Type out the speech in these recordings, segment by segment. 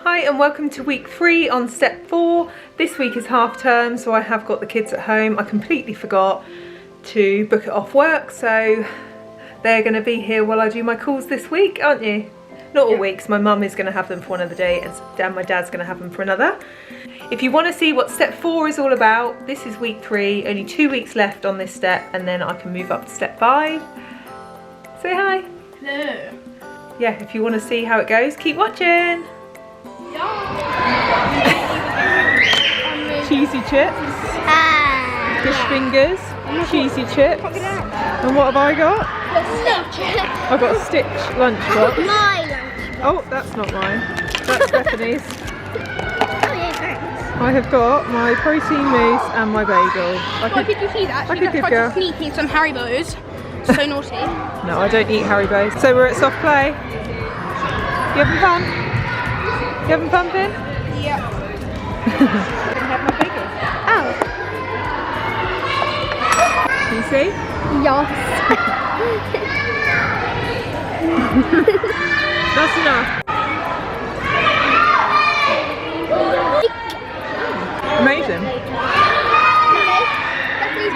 Hi and welcome to week 3 on step 4. This week is half term, so I have got the kids at home. I completely forgot to book it off work, so they're going to be here while I do my calls this week, aren't you? Not all weeks, my mum is going to have them for one other day and my dad's going to have them for another. If you want to see what step 4 is all about, this is week 3, only 2 weeks left on this step and then I can move up to step 5. Say hi. Hello. Yeah, if you want to see how it goes, keep watching. Cheesy chips, fish fingers, cheesy chips, and what have I got? I've got a Stitch lunchbox. My lunchbox. Oh, that's not mine. That's Stephanie's. Oh yeah, thanks. I have got my protein mousse and my bagel. Did you see that? Like a good girl. Sneak in some Haribos. So naughty. No, I don't eat Haribos. So we're at soft play. You having fun? You having fun, Finn? Yeah. Can I have my bagel? Oh. Can you see? Yes. That's enough. Amazing.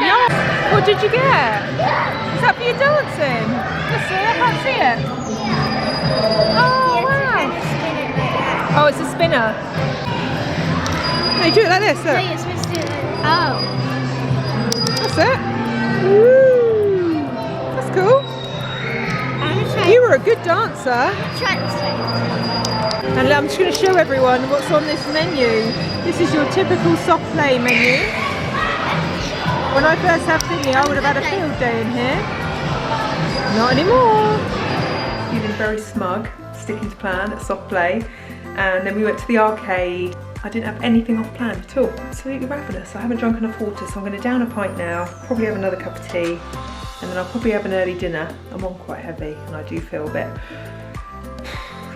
Yeah. What did you get? Is that for your dancing? Let's see, I can't see it. Oh, wow. Oh, it's a spinner. No, you do it like this, look. No, you're supposed to do it like that. Oh. That's it. Woo. That's cool. You were a good dancer. Try this way. And I'm just going to show everyone what's on this menu. This is your typical soft play menu. When I first had Finley, I would have had a field day in here. Not anymore. Feeling very smug, sticking to plan at soft play. And then we went to the arcade. I didn't have anything off plan at all. Absolutely ravenous. I haven't drunk enough water, so I'm going to down a pint now. Probably have another cup of tea. And then I'll probably have an early dinner. I'm on quite heavy and I do feel a bit,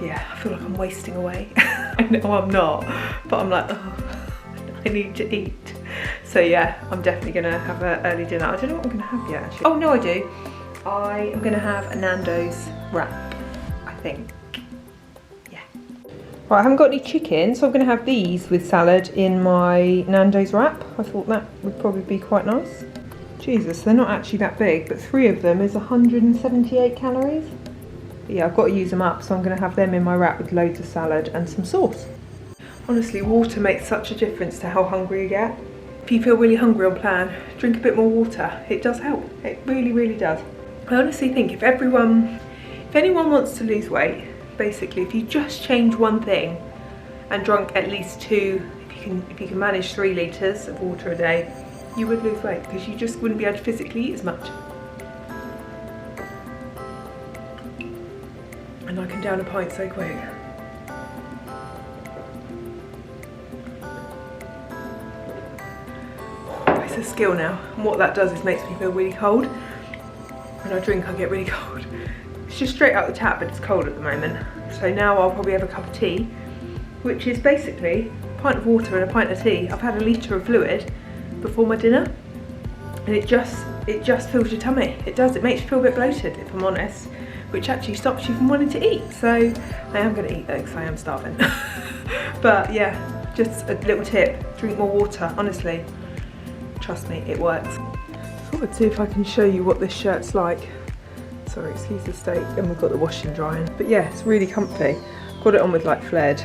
yeah, I feel like I'm wasting away. I know I'm not, but I'm like, oh, I need to eat. So yeah, I'm definitely gonna have an early dinner. I don't know what I'm gonna have yet actually. Oh no, I do. I am gonna have a Nando's wrap, I think. Yeah. Right, I haven't got any chicken, so I'm gonna have these with salad in my Nando's wrap. I thought that would probably be quite nice. Jesus, they're not actually that big, but 3 of them is 178 calories. But yeah, I've got to use them up, so I'm going to have them in my wrap with loads of salad and some sauce. Honestly, water makes such a difference to how hungry you get. If you feel really hungry on plan, drink a bit more water. It does help. It really, really does. I honestly think if anyone wants to lose weight, basically, if you just change one thing and drunk at least 2, if you can manage 3 litres of water a day, you would lose weight because you just wouldn't be able to physically eat as much. And I can down a pint so quick. It's a skill now, and what that does is makes me feel really cold. When I drink, I get really cold. It's just straight out the tap, but it's cold at the moment. So now I'll probably have a cup of tea, which is basically a pint of water and a pint of tea. I've had a litre of fluid before my dinner, and it just fills your tummy. It does. It makes you feel a bit bloated, if I'm honest, which actually stops you from wanting to eat. So I am going to eat though, because I am starving. But yeah, just a little tip: drink more water. Honestly, trust me, it works. I thought I'd see if I can show you what this shirt's like. Sorry, excuse the state. And we've got the washing drying. But yeah, it's really comfy. Got it on with like flared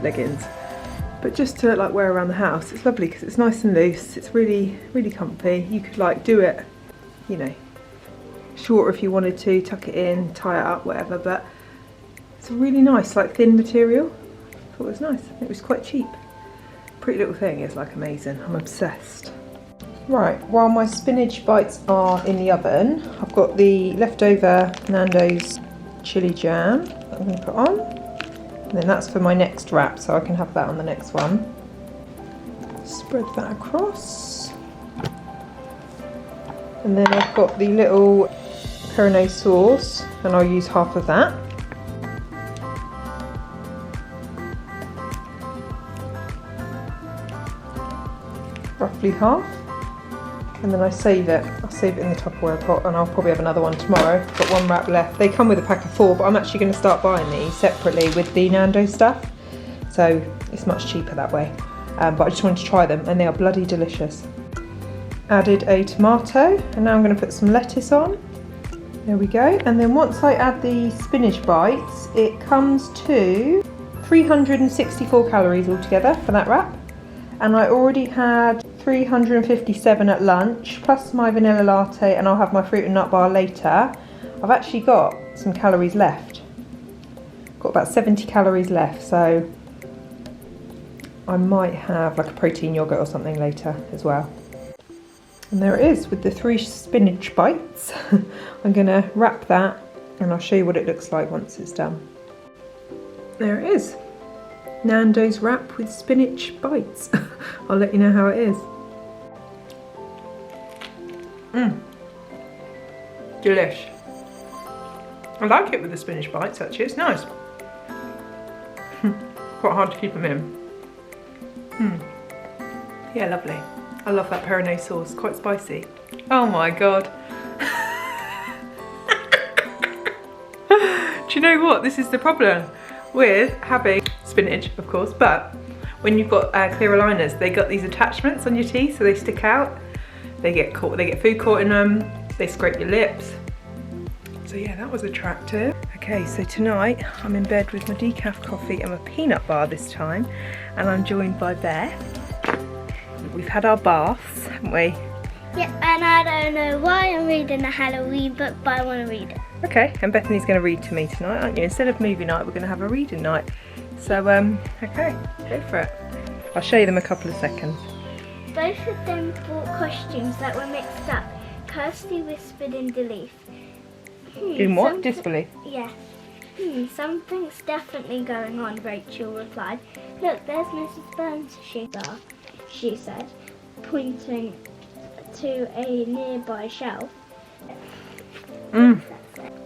leggings. But just to like wear around the house, it's lovely because it's nice and loose. It's really, really comfy. You could like do it, you know, shorter if you wanted to, tuck it in, tie it up, whatever. But it's a really nice, like thin material. I thought it was nice. It was quite cheap. Pretty little thing is like amazing. I'm obsessed. Right, while my spinach bites are in the oven, I've got the leftover Nando's chili jam that I'm going to put on. And then that's for my next wrap, so I can have that on the next one. Spread that across. And then I've got the little Pernod sauce, and I'll use half of that. Roughly half. And then I save it. I'll save it in the Tupperware pot, and I'll probably have another one tomorrow. Got 1 wrap left. They come with a pack of 4, but I'm actually going to start buying these separately with the Nando's stuff. so it's much cheaper that way. But I just wanted to try them, and they are bloody delicious. Added a tomato, and now I'm going to put some lettuce on. There we go. And then once I add the spinach bites, it comes to 364 calories altogether for that wrap. And I already had 357 at lunch, plus my vanilla latte, and I'll have my fruit and nut bar later. I've actually got some calories left. Got about 70 calories left, so I might have like a protein yogurt or something later as well. And there it is with the 3 spinach bites. I'm gonna wrap that and I'll show you what it looks like once it's done. There it is. Nando's wrap with spinach bites. I'll let you know how it is. Delish. I like it with the spinach bites actually, it's nice. Quite hard to keep them in. Yeah, lovely. I love that Peroné sauce, quite spicy. Oh my god. Do you know what? This is the problem with having spinach, of course, but when you've got clear aligners, they got these attachments on your teeth so they stick out. They get caught, they get food caught in them, they scrape your lips. So yeah, that was attractive. Okay, so tonight I'm in bed with my decaf coffee and my peanut bar this time, and I'm joined by Beth. We've had our baths, haven't we? Yeah, and I don't know why I'm reading a Halloween book, but I want to read it. Okay, and Bethany's going to read to me tonight, aren't you? Instead of movie night, we're going to have a reading night. So, okay, go for it. I'll show you them in a couple of seconds. Both of them bought costumes that were mixed up. Kirsty whispered in disbelief. In what? Disbelief? Yeah. Something's definitely going on, Rachel replied. Look, there's Mrs. Burns, she said, pointing to a nearby shelf.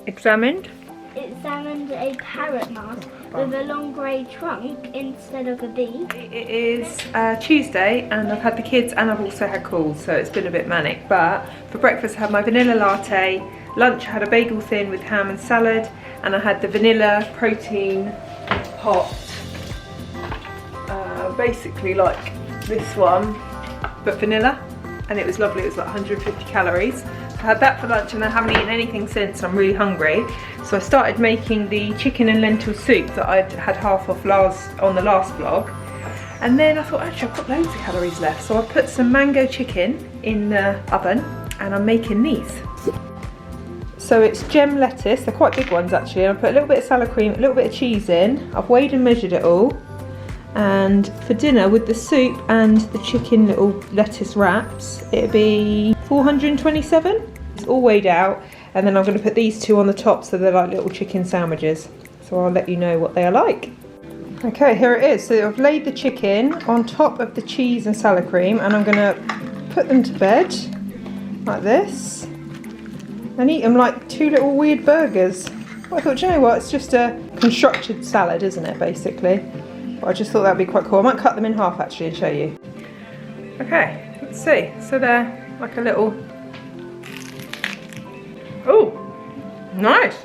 Examined a parrot mask with a long grey trunk instead of a bee. It is Tuesday and I've had the kids and I've also had calls, so it's been a bit manic. But for breakfast I had my vanilla latte, lunch I had a bagel thin with ham and salad, and I had the vanilla protein hot, basically like this one, but vanilla, and it was lovely. It was like 150 calories. I had that for lunch and I haven't eaten anything since. I'm really hungry, so I started making the chicken and lentil soup that I'd had half off on the last vlog, and then I thought actually I've got loads of calories left, so I put some mango chicken in the oven and I'm making these. So it's gem lettuce, they're quite big ones actually, and I put a little bit of salad cream, a little bit of cheese in. I've weighed and measured it all, and for dinner with the soup and the chicken little lettuce wraps, it'd be 427. It's all weighed out, and then I'm going to put these 2 on the top so they're like little chicken sandwiches. So I'll let you know what they are like. Okay, here it is. So I've laid the chicken on top of the cheese and salad cream, and I'm going to put them to bed like this and eat them like 2 little weird burgers. Well, I thought, you know what, it's just a constructed salad, isn't it, basically? But I just thought that'd be quite cool. I might cut them in half actually and show you. Okay, let's see. So they're like a little... Oh, nice.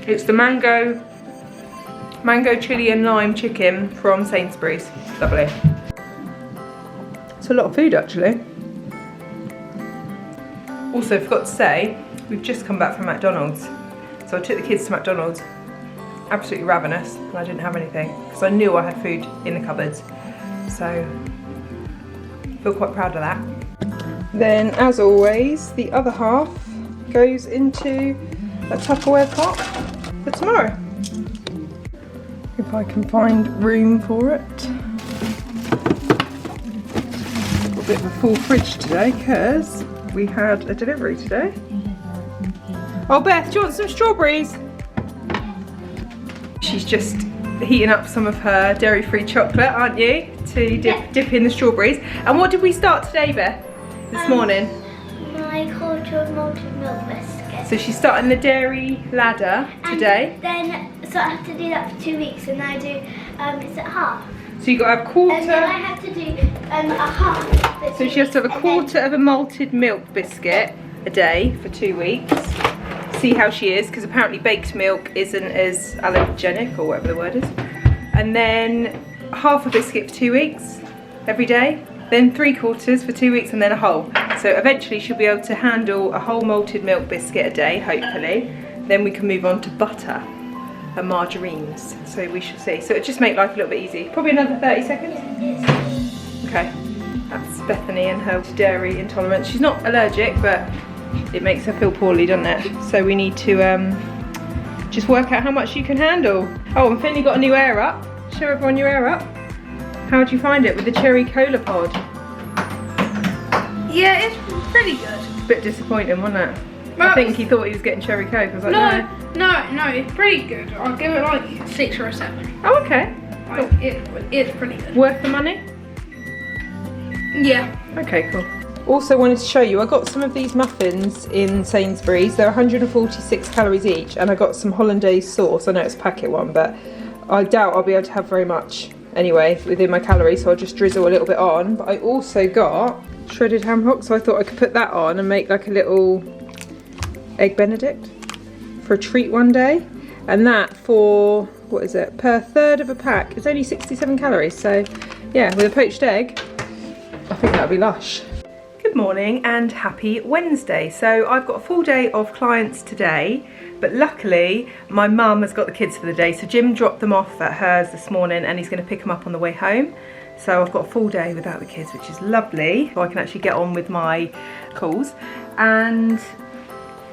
It's the mango chili and lime chicken from Sainsbury's. Lovely. It's a lot of food actually. Also, forgot to say, we've just come back from McDonald's. So I took the kids to McDonald's. Absolutely ravenous, and I didn't have anything because I knew I had food in the cupboards. So I feel quite proud of that. Then, as always, the other half goes into a Tupperware pot for tomorrow. If I can find room for it. Got a bit of a full fridge today because we had a delivery today. Oh, Beth, do you want some strawberries? She's just heating up some of her dairy-free chocolate, aren't you? To dip in the strawberries. And what did we start today, Beth? This morning? My quarter of malted milk biscuit. So she's starting the dairy ladder today. And then, so I have to do that for 2 weeks, and I do, is it half? So you got to have a quarter. And then I have to do a half. So she has to have a quarter of a malted milk biscuit a day for 2 weeks. see how she is, because apparently baked milk isn't as allergenic, or whatever the word is. And then half a biscuit for 2 weeks every day, then 3/4 for 2 weeks, and then a whole. So eventually she'll be able to handle a whole malted milk biscuit a day, hopefully. Then we can move on to butter and margarines, so we shall see. So it'll just make life a little bit easy. Probably another 30 seconds. Okay, that's Bethany and her dairy intolerance. She's not allergic, but it makes her feel poorly, doesn't it? So we need to just work out how much you can handle. Oh, and Finley got a new air up. Show everyone your air up. How did you find it with the cherry cola pod? Yeah, it's pretty good. Bit disappointing, wasn't it? Well, I think he thought he was getting cherry coke. I was like, no, it's pretty good. I'll give it like 6 or a 7. Oh, okay. Like, it's pretty good. Worth the money? Yeah. Okay, cool. Also wanted to show you, I got some of these muffins in Sainsbury's. They're 146 calories each, and I got some hollandaise sauce. I know it's a packet one, but I doubt I'll be able to have very much anyway within my calories, so I'll just drizzle a little bit on. But I also got shredded ham hock, so I thought I could put that on and make like a little egg benedict for a treat one day. And that for, what is it, per third of a pack, it's only 67 calories. So yeah, with a poached egg, I think that'll be lush. Good morning and happy Wednesday. So I've got a full day of clients today, but luckily my mum has got the kids for the day. So Jim dropped them off at hers this morning and he's going to pick them up on the way home. So I've got a full day without the kids, which is lovely. So I can actually get on with my calls. And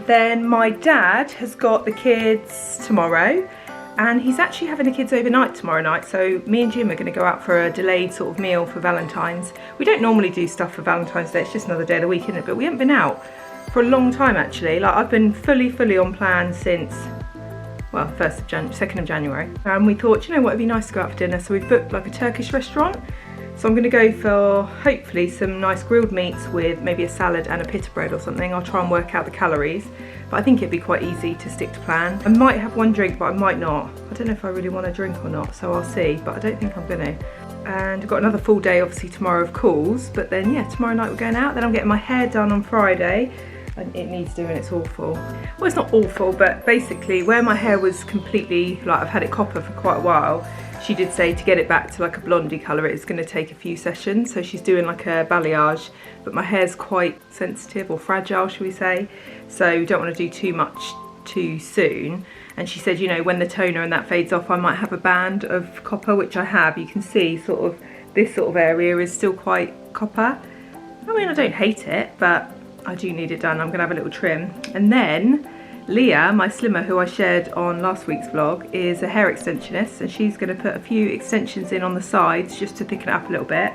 then my dad has got the kids tomorrow, and he's actually having the kids overnight tomorrow night. So me and Jim are going to go out for a delayed sort of meal for Valentine's. We don't normally do stuff for Valentine's Day, it's just another day of the week, isn't it? But we haven't been out for a long time actually. Like I've been fully on plan since, well, 2nd of January. And we thought, you know what, it'd be nice to go out for dinner. So we've booked like a Turkish restaurant. So I'm going to go for hopefully some nice grilled meats with maybe a salad and a pita bread or something. I'll try and work out the calories, but I think it'd be quite easy to stick to plan. I might have one drink, but I might not. I don't know if I really want to drink or not, so I'll see, but I don't think I'm going to. And I've got another full day obviously tomorrow of calls, but then yeah, tomorrow night we're going out. Then I'm getting my hair done on Friday, and it needs doing, it's awful. Well, it's not awful, but basically where my hair was completely, like I've had it copper for quite a while, she did say to get it back to like a blondie colour, it's going to take a few sessions. So she's doing like a balayage, but my hair's quite sensitive or fragile, shall we say. So we don't want to do too much too soon. And she said, you know, when the toner and that fades off, I might have a band of copper, which I have. You can see sort of this sort of area is still quite copper. I mean, I don't hate it, but I do need it done. I'm going to have a little trim. And then Leah, my slimmer, who I shared on last week's vlog, is a hair extensionist, and she's going to put a few extensions in on the sides just to thicken it up a little bit,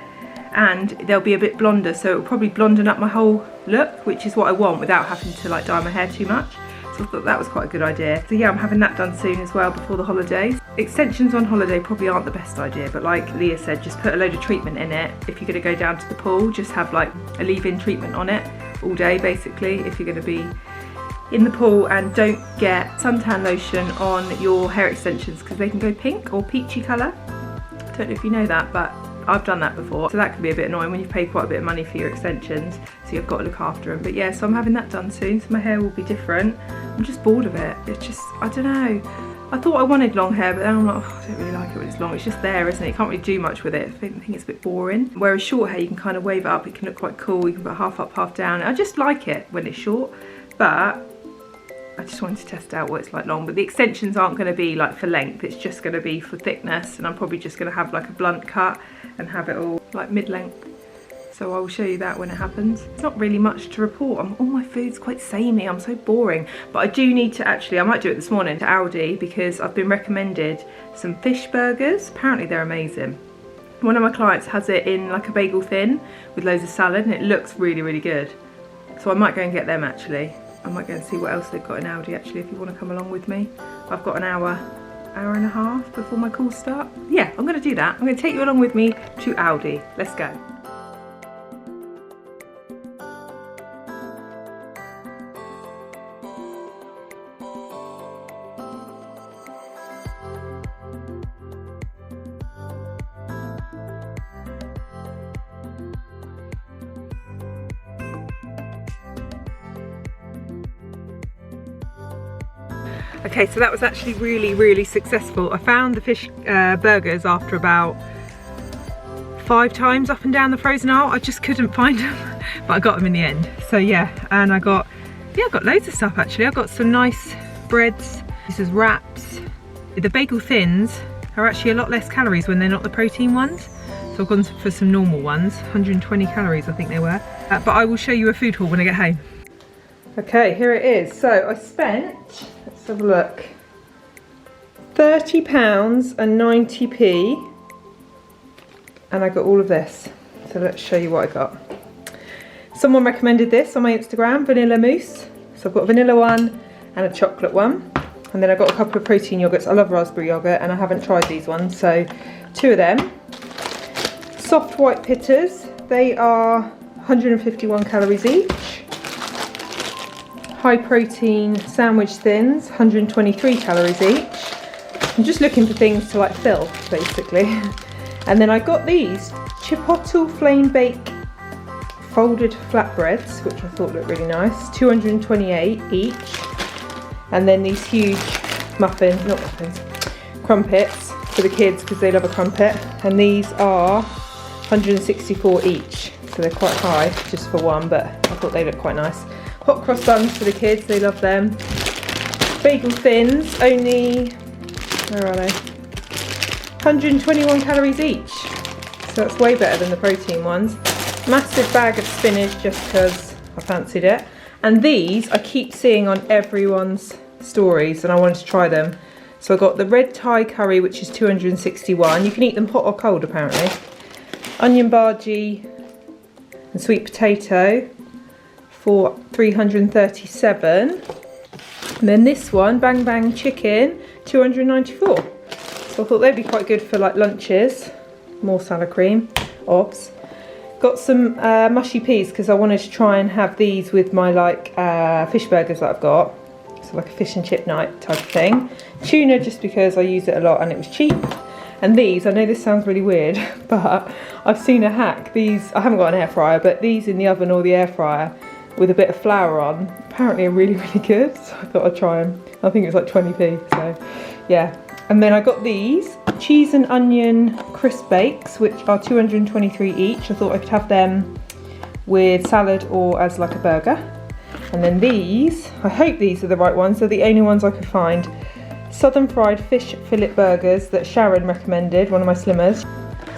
and they'll be a bit blonder, so it'll probably blonden up my whole look, which is what I want without having to like dye my hair too much. So I thought that was quite a good idea. So yeah, I'm having that done soon as well before the holidays. Extensions on holiday probably aren't the best idea, but like Leah said, just put a load of treatment in it. If you're going to go down to the pool, just have like a leave-in treatment on it all day basically if you're going to be in the pool, and don't get suntan lotion on your hair extensions because they can go pink or peachy colour. I don't know if you know that, but I've done that before, so that can be a bit annoying when you've paid quite a bit of money for your extensions, so you've got to look after them. But yeah, so I'm having that done soon, so my hair will be different. I'm just bored of it. It's just, I don't know, I thought I wanted long hair, but then I'm like, oh, I don't really like it when it's long. It's just there, isn't it? You can't really do much with it. I think it's a bit boring. Whereas short hair, you can kind of wave it up, it can look quite cool, you can put half up, half down. I just like it when it's short, but I just wanted to test out what it's like long. But the extensions aren't going to be like for length, it's just going to be for thickness, and I'm probably just going to have like a blunt cut and have it all like mid-length. So I will show you that when it happens. It's not really much to report. All my food's quite samey, I'm so boring. But I do need to actually, I might do it this morning, to Aldi, because I've been recommended some fish burgers. Apparently they're amazing. One of my clients has it in like a bagel thin with loads of salad, and it looks really good. So I might go and get them actually. I might go and see what else they've got in Aldi actually, if you want to come along with me. I've got an hour and a half before my calls start. Yeah, I'm going to do that. I'm going to take you along with me to Aldi. Let's go. Okay, so that was actually really successful. I found the fish burgers after about 5 times up and down the frozen aisle. I just couldn't find them, but I got them in the end. So yeah, and I got loads of stuff actually. I got some nice breads. This is wraps. The bagel thins are actually a lot less calories when they're not the protein ones. So I've gone for some normal ones, 120 calories I think they were. But I will show you a food haul when I get home. Okay, here it is. So I spent, let's have a look, £30 and 90p, and I got all of this. So let's show you what I got. Someone recommended this on my Instagram, vanilla mousse. So I've got a vanilla one and a chocolate one. And then I got a couple of protein yogurts. I love raspberry yogurt and I haven't tried these ones, so 2 of them. Soft white pitters, they are 151 calories each. High protein sandwich thins, 123 calories each. I'm just looking for things to like fill, basically. And then I got these chipotle flame bake folded flatbreads, which I thought looked really nice, 228 each. And then these huge crumpets for the kids because they love a crumpet. And these are 164 each, so they're quite high just for one, but I thought they looked quite nice. Hot cross buns for the kids, they love them. Bagel thins, only, where are they? 121 calories each, so that's way better than the protein ones. Massive bag of spinach just because I fancied it. And these I keep seeing on everyone's stories and I wanted to try them. So I got the red Thai curry, which is 261. You can eat them hot or cold apparently. Onion bhaji and sweet potato for 337. And then this one, bang bang chicken, 294. So I thought they'd be quite good for like lunches. More salad cream, obs. Got some mushy peas because I wanted to try and have these with my like fish burgers that I've got. So like a fish and chip night type of thing. Tuna just because I use it a lot and it was cheap. And these, I know this sounds really weird, but I've seen a hack. These, I haven't got an air fryer, but these in the oven or the air fryer with a bit of flour on, apparently are really good. So I thought I'd try them. I think it was like 20p, so yeah. And then I got these cheese and onion crisp bakes, which are 223 each. I thought I could have them with salad or as like a burger. And then these, I hope these are the right ones. They're the only ones I could find. Southern fried fish fillet burgers that Sharon recommended, one of my slimmers.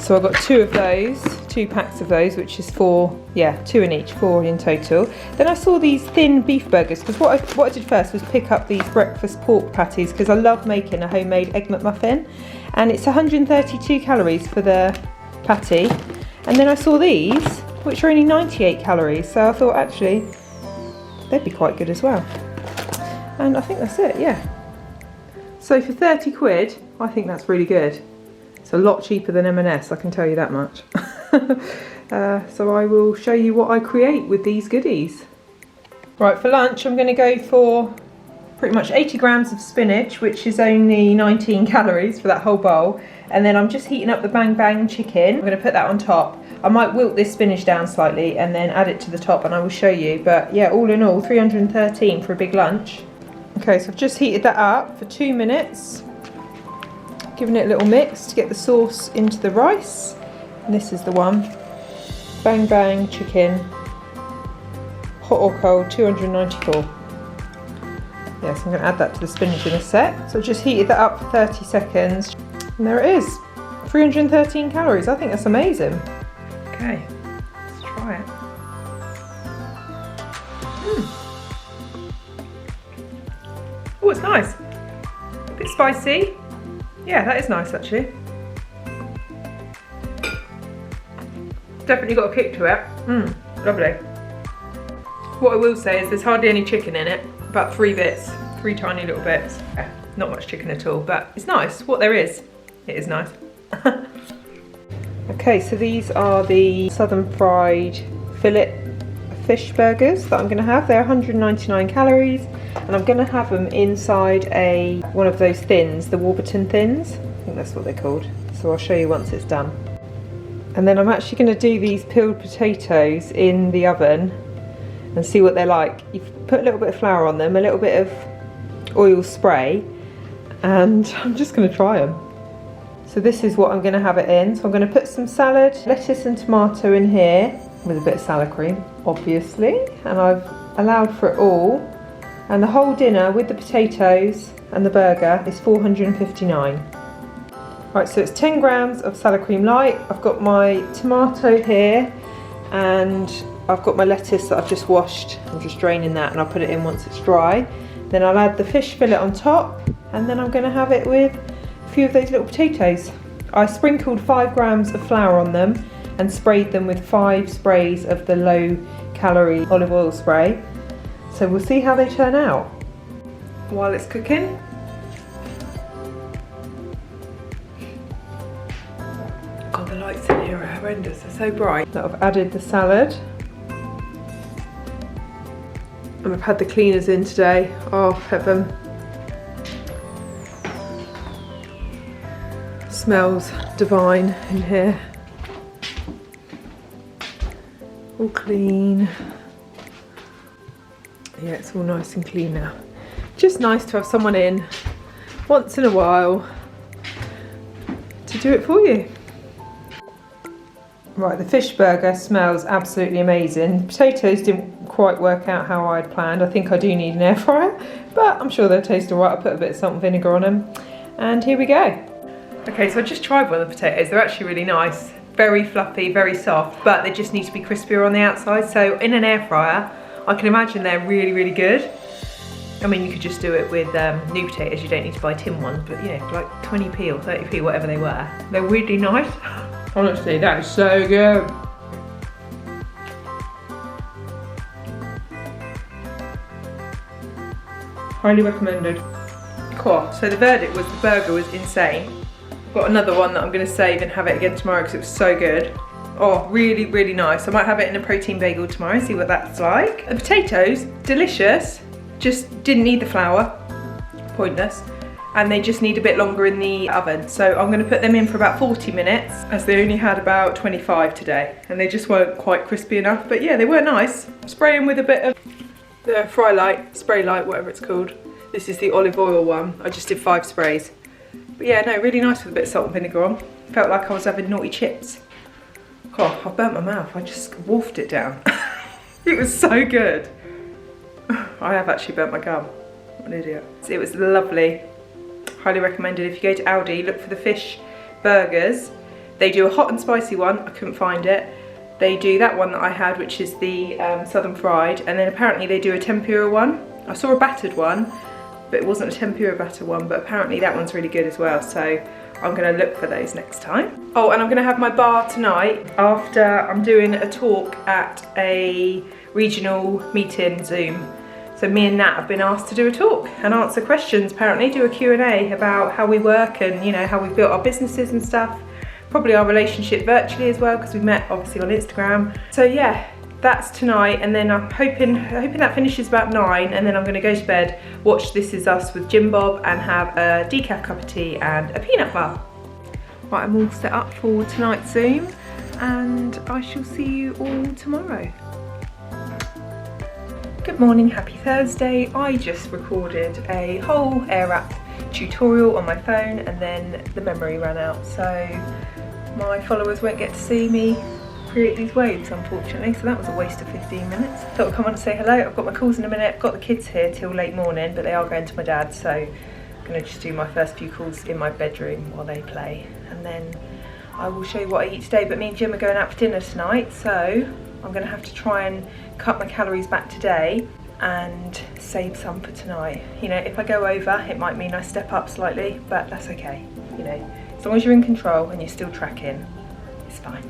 So I got 2 of those, 2 packs of those, which is 4, yeah, 2 in each, 4 in total. Then I saw these thin beef burgers, because what I did first was pick up these breakfast pork patties, because I love making a homemade egg McMuffin. And it's 132 calories for the patty. And then I saw these, which are only 98 calories. So I thought actually, they'd be quite good as well. And I think that's it, yeah. So for 30 quid, I think that's really good. It's a lot cheaper than M&S, I can tell you that much. So I will show you what I create with these goodies. Right, for lunch I'm going to go for pretty much 80 grams of spinach, which is only 19 calories for that whole bowl. And then I'm just heating up the bang bang chicken. I'm going to put that on top. I might wilt this spinach down slightly and then add it to the top and I will show you. But yeah, all in all, 313 for a big lunch. Okay, so I've just heated that up for 2 minutes. Giving it a little mix to get the sauce into the rice. And this is the one. Bang bang chicken. Hot or cold, 294. Yes, I'm going to add that to the spinach in a sec. So I've just heated that up for 30 seconds. And there it is. 313 calories. I think that's amazing. Okay, let's try it. Oh, it's nice. A bit spicy. Yeah, that is nice actually. Definitely got a kick to it. Lovely. What I will say is there's hardly any chicken in it. About 3 bits, 3 tiny little bits. Yeah, not much chicken at all, but it's nice. What there is, it is nice. Okay, so these are the southern fried fillet fish burgers that I'm going to have. They're 199 calories and I'm going to have them inside one of those thins, the Warburton thins. I think that's what they're called. So I'll show you once it's done. And then I'm actually going to do these peeled potatoes in the oven and see what they're like. You put a little bit of flour on them, a little bit of oil spray, and I'm just going to try them. So this is what I'm going to have it in. So I'm going to put some salad, lettuce and tomato in here with a bit of salad cream, obviously, and I've allowed for it all. And the whole dinner with the potatoes and the burger is $4.59. Right, so it's 10 grams of salad cream light. I've got my tomato here, and I've got my lettuce that I've just washed. I'm just draining that and I'll put it in once it's dry. Then I'll add the fish fillet on top, and then I'm going to have it with a few of those little potatoes. I sprinkled 5 grams of flour on them and sprayed them with 5 sprays of the low calorie olive oil spray. So we'll see how they turn out. While it's cooking, God, the lights in here are horrendous, they're so bright. I've added the salad. And I've had the cleaners in today. Oh, heaven. Smells divine in here. All clean. Yeah, it's all nice and clean now. Just nice to have someone in once in a while to do it for you. Right, the fish burger smells absolutely amazing. The potatoes didn't quite work out how I'd planned. I think I do need an air fryer, but I'm sure they'll taste alright. I put a bit of salt and vinegar on them, and here we go. Okay, so I just tried one of the potatoes. They're actually really nice, very fluffy, very soft, but they just need to be crispier on the outside. So in an air fryer, I can imagine they're really, really good. I mean, you could just do it with new potatoes. You don't need to buy tin ones, but yeah, like 20p or 30p, whatever they were. They're really nice. Honestly, that is so good. Highly recommended. Cool. So the verdict was the burger was insane. Got another one that I'm going to save and have it again tomorrow because it was so good. Oh, really, really nice. I might have it in a protein bagel tomorrow, see what that's like. The potatoes, delicious. Just didn't need the flour. Pointless. And they just need a bit longer in the oven. So I'm going to put them in for about 40 minutes, as they only had about 25 today. And they just weren't quite crispy enough. But yeah, they were nice. Spray them with a bit of the spray light, whatever it's called. This is the olive oil one. I just did 5 sprays. But yeah, no, really nice with a bit of salt and vinegar on. Felt like I was having naughty chips. Oh, I burnt my mouth. I just wolfed it down. It was so good. I have actually burnt my gum. What an idiot. It was lovely. Highly recommended. If you go to Aldi, look for the fish burgers. They do a hot and spicy one. I couldn't find it. They do that one that I had, which is the southern fried, and then apparently they do a tempura one. I saw a battered one, but it wasn't a tempura batter one, but apparently that one's really good as well. So I'm going to look for those next time. Oh, and I'm going to have my bar tonight after I'm doing a talk at a regional meeting Zoom. So me and Nat have been asked to do a talk and answer questions, apparently, do a Q&A about how we work and, you know, how we've built our businesses and stuff. Probably our relationship virtually as well, because we met obviously on Instagram. So yeah, that's tonight, and then I'm hoping that finishes about 9, and then I'm going to go to bed, watch This Is Us with Jim Bob, and have a decaf cup of tea and a peanut bar. Right, I'm all set up for tonight's Zoom, and I shall see you all tomorrow. Good morning, happy Thursday. I just recorded a whole air wrap tutorial on my phone, and then the memory ran out, so my followers won't get to see me create these waves, unfortunately, so that was a waste of 15 minutes. Thought I'd come on and say hello. I've got my calls in a minute. I've got the kids here till late morning, but they are going to my dad's, so I'm going to just do my first few calls in my bedroom while they play, and then I will show you what I eat today. But me and Jim are going out for dinner tonight, so I'm going to have to try and cut my calories back today and save some for tonight. You know, if I go over, it might mean I step up slightly, but that's okay. You know, as long as you're in control and you're still tracking, it's fine.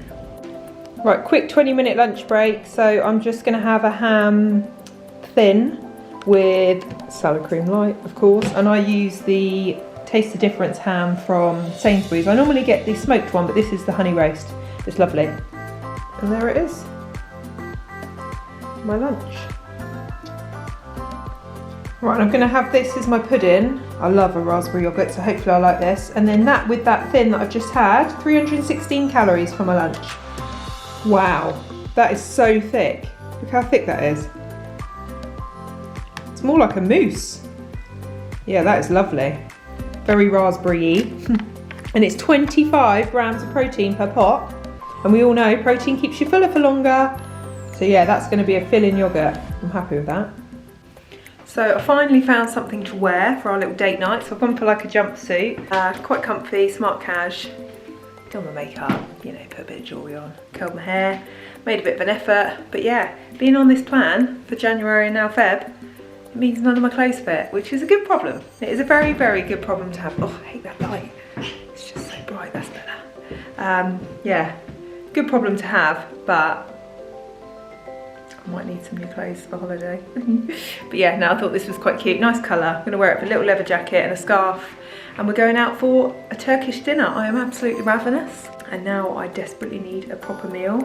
Right, quick 20-minute lunch break. So I'm just going to have a ham thin with salad cream light, of course, and I use the Taste the Difference ham from Sainsbury's. I normally get the smoked one, but this is the honey roast. It's lovely. And there it is, my lunch. Right, I'm going to have this as my pudding. I love a raspberry yoghurt, so hopefully I like this. And then that with that thin that I've just had, 316 calories for my lunch. Wow, that is so thick. Look how thick that is. It's more like a mousse. Yeah, that is lovely. Very raspberry-y. And it's 25 grams of protein per pot. And we all know protein keeps you fuller for longer. So yeah, that's going to be a fill-in yoghurt. I'm happy with that. So I finally found something to wear for our little date night. So I've gone for like a jumpsuit. Quite comfy, smart cash. Done my makeup, you know, put a bit of jewellery on. Curled my hair, made a bit of an effort. But yeah, being on this plan for January and now Feb, it means none of my clothes fit, which is a good problem. It is a very, very good problem to have. Oh, I hate that light. It's just so bright, that's better. Yeah, good problem to have, but I might need some new clothes for holiday. But yeah, no, I thought this was quite cute. Nice colour. I'm going to wear it with a little leather jacket and a scarf. And we're going out for a Turkish dinner. I am absolutely ravenous. And now I desperately need a proper meal.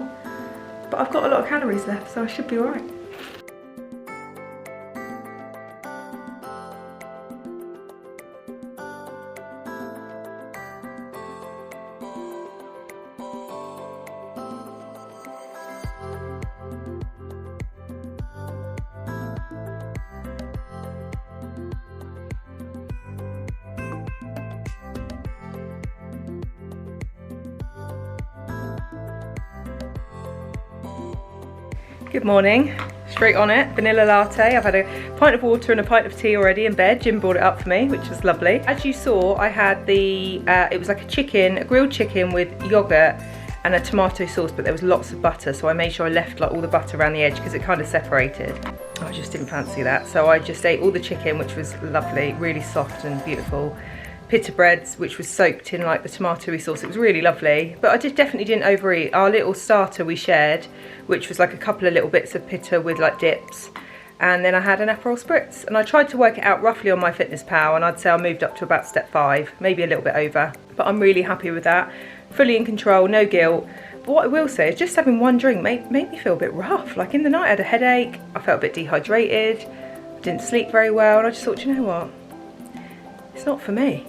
But I've got a lot of calories left, so I should be alright. Good morning, straight on it, vanilla latte. I've had a pint of water and a pint of tea already in bed. Jim brought it up for me, which was lovely. As you saw, I had the, it was like a grilled chicken with yogurt and a tomato sauce, but there was lots of butter, so I made sure I left like all the butter around the edge because it kind of separated. I just didn't fancy that, so I just ate all the chicken, which was lovely, really soft and beautiful. Pita breads, which was soaked in like the tomatoey sauce. It was really lovely, but I definitely didn't overeat. Our little starter we shared, which was like a couple of little bits of pita with like dips, and then I had an Aperol spritz, and I tried to work it out roughly on my Fitness Pal, and I'd say I moved up to about step 5, maybe a little bit over, but I'm really happy with that. Fully in control, no guilt. But what I will say is just having one drink made me feel a bit rough. Like in the night I had a headache, I felt a bit dehydrated, didn't sleep very well, and I just thought, you know what? It's not for me.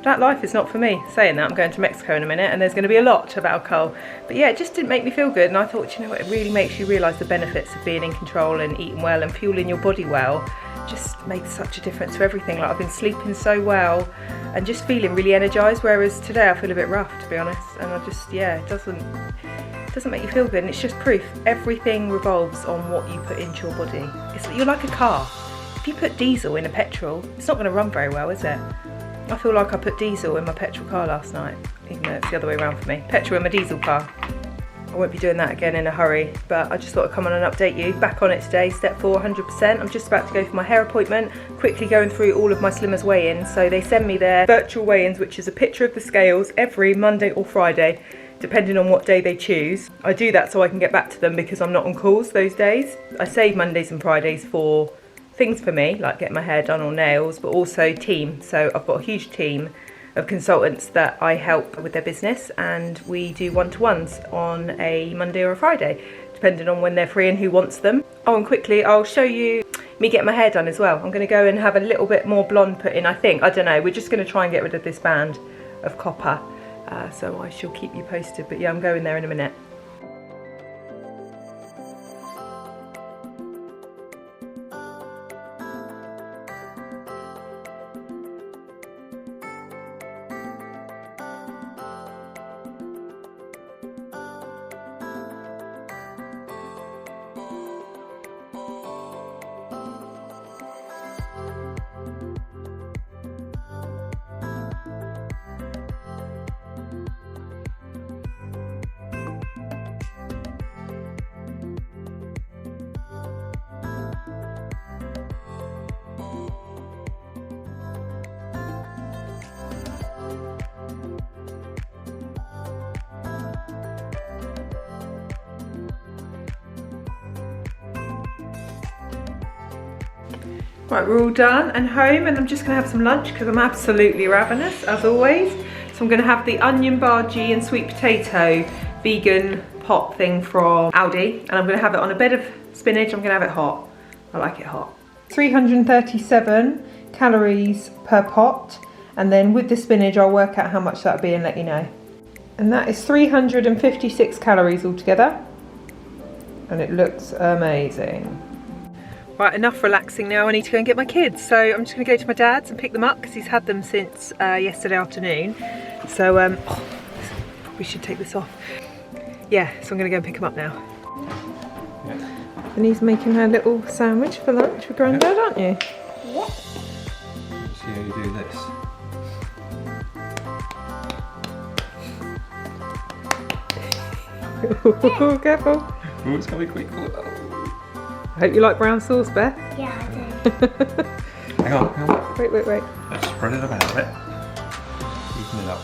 That life is not for me. Saying that, I'm going to Mexico in a minute and there's going to be a lot of alcohol. But yeah, it just didn't make me feel good, and I thought, you know what, it really makes you realise the benefits of being in control and eating well and fueling your body well. Just made such a difference to everything. Like I've been sleeping so well and just feeling really energised, whereas today I feel a bit rough, to be honest. And I just, yeah, it doesn't make you feel good, and it's just proof. Everything revolves on what you put into your body. You're like a car. If you put diesel in a petrol, it's not going to run very well, is it? I feel like I put diesel in my petrol car last night, even though it's the other way around for me. Petrol in my diesel car. I won't be doing that again in a hurry, but I just thought I'd come on and update you. Back on it today, step 4, 100%. I'm just about to go for my hair appointment, quickly going through all of my Slimmers weigh-ins. So they send me their virtual weigh-ins, which is a picture of the scales every Monday or Friday, depending on what day they choose. I do that so I can get back to them because I'm not on calls those days. I save Mondays and Fridays for things for me, like getting my hair done or nails, but also team. So I've got a huge team of consultants that I help with their business, and we do one-to-ones on a Monday or a Friday, depending on when they're free and who wants them. Oh, and quickly, I'll show you me getting my hair done as well. I'm going to go and have a little bit more blonde put in, I think. I don't know, we're just going to try and get rid of this band of copper. So I shall keep you posted, but yeah, I'm going there in a minute. Right, we're all done and home, and I'm just going to have some lunch because I'm absolutely ravenous, as always. So I'm going to have the onion bhaji and sweet potato vegan pot thing from Aldi, and I'm going to have it on a bed of spinach. I'm going to have it hot. I like it hot. 337 calories per pot, and then with the spinach I'll work out how much that would be and let you know. And that is 356 calories altogether, and it looks amazing. Right, enough relaxing now. I need to go and get my kids. So I'm just going to go to my dad's and pick them up because he's had them since yesterday afternoon. So probably should take this off. Yeah, so I'm going to go and pick them up now. Yeah. And he's making her little sandwich for lunch for Grandad, aren't you? Yeah. See how you do this. Oh, careful. Oh, it's going to be quick. Oh. I hope you like brown sauce, Beth. Yeah, I do. Hang on. Wait. Let's spread it about a bit. Even it up.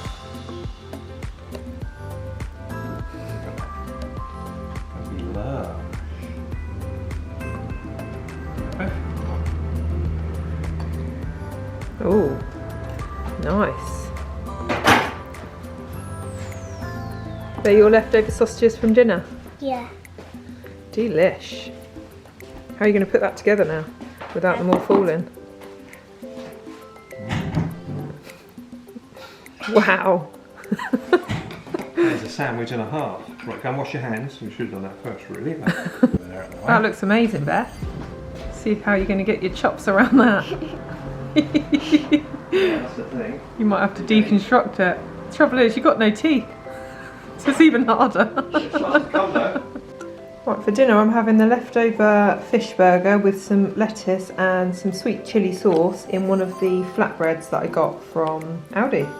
Love. Oh, nice. They're your leftover sausages from dinner? Yeah. Delish. How are you going to put that together now without them all falling? Wow. There's a sandwich and a half. Right, go and wash your hands. We should have done that first, really. That looks amazing, Beth. See how you're going to get your chops around that. That's the thing. You might have to deconstruct it. The trouble is, you've got no teeth. So it's even harder. Right, for dinner I'm having the leftover fish burger with some lettuce and some sweet chilli sauce in one of the flatbreads that I got from Aldi.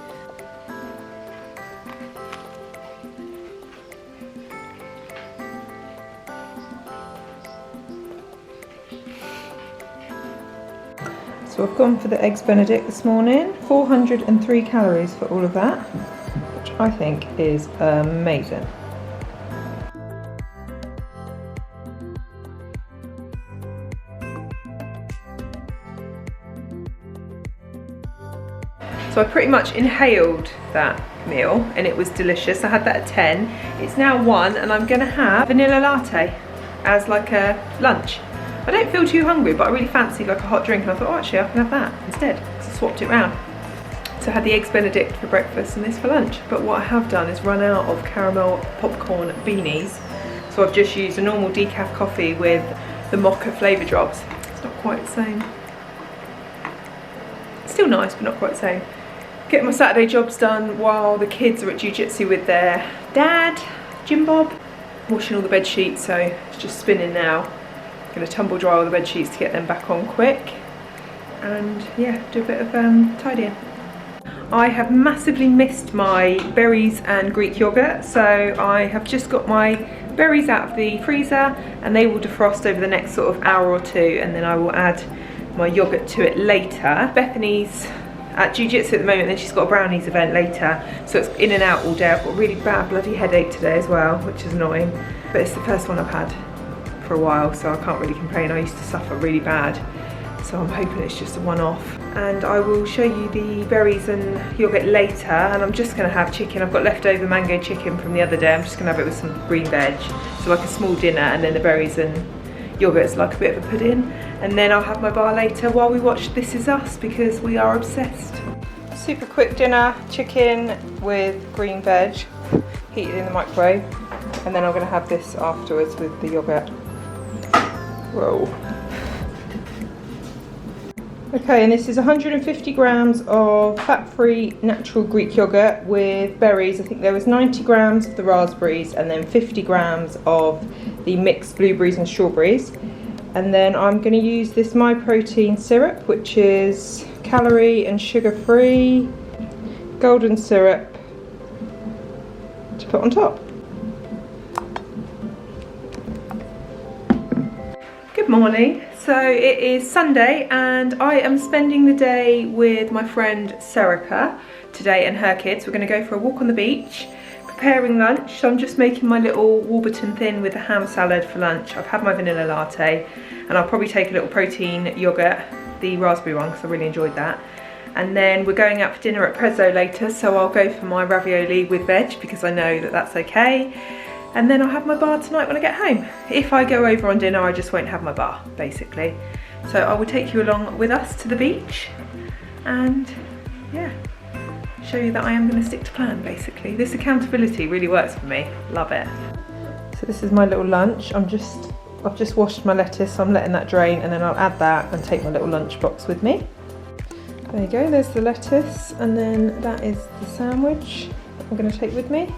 So I've gone for the eggs Benedict this morning, 403 calories for all of that, which I think is amazing. So I pretty much inhaled that meal and it was delicious. I had that at 10. It's now 1 and I'm gonna have vanilla latte as like a lunch. I don't feel too hungry, but I really fancied like a hot drink and I thought, oh, actually I can have that instead. So I swapped it round. So I had the eggs Benedict for breakfast and this for lunch. But what I have done is run out of caramel popcorn beanies. So I've just used a normal decaf coffee with the mocha flavour drops. It's not quite the same. It's still nice, but not quite the same. Getting my Saturday jobs done while the kids are at jiu-jitsu with their dad, Jim Bob. Washing all the bed sheets, so it's just spinning now. Going to tumble dry all the bed sheets to get them back on quick. And yeah, do a bit of tidying. I have massively missed my berries and Greek yogurt, so I have just got my berries out of the freezer and they will defrost over the next sort of hour or two, and then I will add my yogurt to it later. Bethany's at jiu-jitsu at the moment, then she's got a brownies event later, so it's in and out all day. I've got a really bad bloody headache today as well, which is annoying, but it's the first one I've had for a while, so I can't really complain. I used to suffer really bad, so I'm hoping it's just a one-off. And I will show you the berries and yogurt later, and I'm just going to have chicken. I've got leftover mango chicken from the other day. I'm just going to have it with some green veg, so like a small dinner, and then the berries and yogurt is like a bit of a pudding. And then I'll have my bar later while we watch This Is Us, because we are obsessed. Super quick dinner, chicken with green veg, heated in the microwave, and then I'm going to have this afterwards with the yogurt. Whoa. Okay, and this is 150 grams of fat-free natural Greek yogurt with berries. I think there was 90 grams of the raspberries and then 50 grams of the mixed blueberries and strawberries. And then I'm going to use this My Protein syrup, which is calorie and sugar-free golden syrup to put on top. Good morning. So it is Sunday and I am spending the day with my friend Serica today and her kids. We're going to go for a walk on the beach, preparing lunch. So I'm just making my little Warburton thin with a ham salad for lunch. I've had my vanilla latte and I'll probably take a little protein yogurt, the raspberry one, because I really enjoyed that. And then we're going out for dinner at Prezzo later, so I'll go for my ravioli with veg because I know that that's okay. And then I'll have my bar tonight when I get home. If I go over on dinner, I just won't have my bar, basically. So I will take you along with us to the beach and yeah, show you that I am going to stick to plan, basically. This accountability really works for me. Love it. So this is my little lunch. I'm just I've just washed my lettuce, so I'm letting that drain, and then I'll add that and take my little lunchbox with me. There you go, there's the lettuce, and then that is the sandwich I'm going to take with me.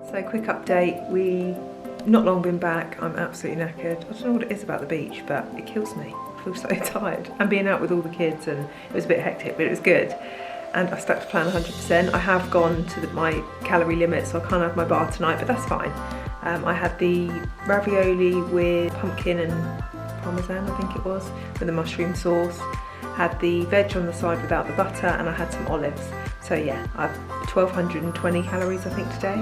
So quick update, we not long been back. I'm absolutely knackered. I don't know what it is about the beach, but it kills me. I feel so tired. And being out with all the kids, and it was a bit hectic, but it was good. And I stuck to plan 100%. I have gone to my calorie limit, so I can't have my bar tonight, but that's fine. I had the ravioli with pumpkin and parmesan, I think it was, with the mushroom sauce. Had the veg on the side without the butter, and I had some olives. So yeah, I've 1220 calories I think today.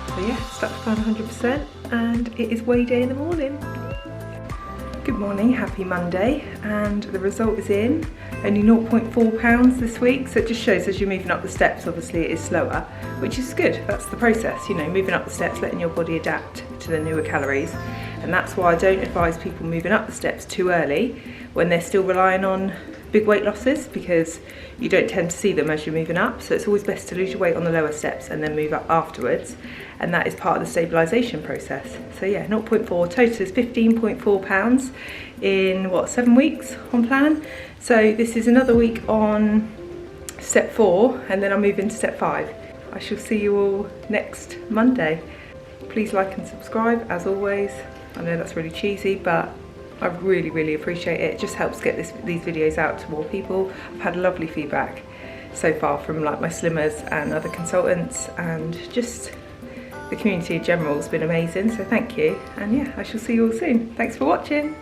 So yeah, stuck to plan 100%, and it is weigh day in the morning. Good morning, happy Monday, and the result is in. Only 0.4 pounds this week, so it just shows as you're moving up the steps, obviously it is slower, which is good. That's the process, you know, moving up the steps, letting your body adapt to the newer calories. And that's why I don't advise people moving up the steps too early when they're still relying on big weight losses, because you don't tend to see them as you're moving up. So it's always best to lose your weight on the lower steps and then move up afterwards, and that is part of the stabilisation process. So yeah, 0.4, total is 15.4 pounds in what, 7 weeks on plan. So this is another week on step 4, and then I'll move into step 5. I shall see you all next Monday. Please like and subscribe as always. I know that's really cheesy, but I really appreciate it. It just helps get these videos out to more people. I've had lovely feedback so far from like my slimmers and other consultants, and just the community in general has been amazing, so thank you. And yeah, I shall see you all soon. Thanks for watching.